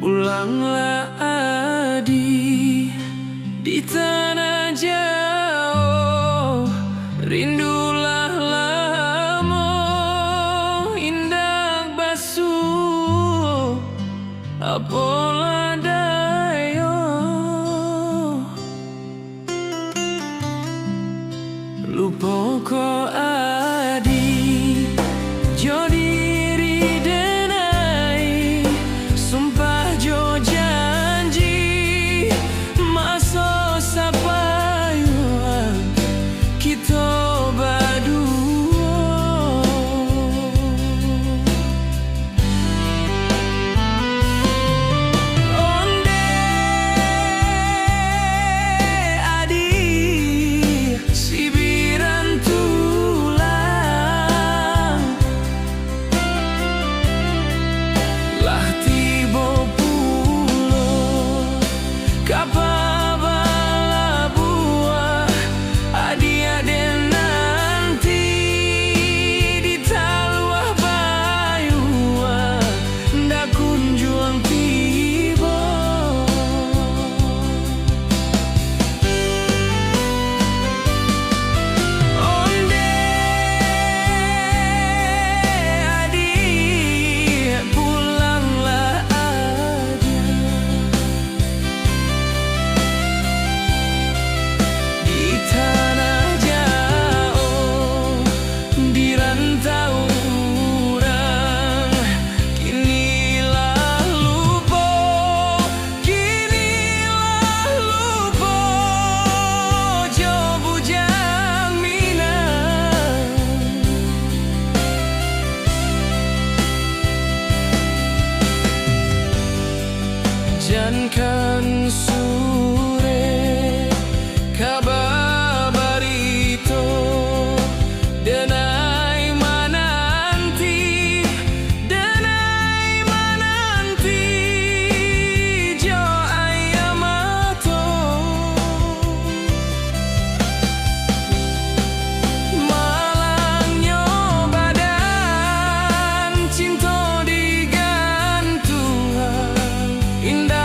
Pulanglah Adi di tanah jauh, rindulah lamo indak basuh apola dayo. Lupa ko Adi jo diri denai, sumpah jo janji maso sapayuan kita berdua. Onde Adi sibiran tulang lah tiba pulo kapabala buah Adi aden nanti di taluah bayua ndak kunjung tiba. Onde Adi pulanglah aja di tanah jauh, di rantau urang. Kinilah lupa jo bujang Minang. Jankan sore kabar barito denai mananti jo ayamato malangnya badan cinta digantungan indah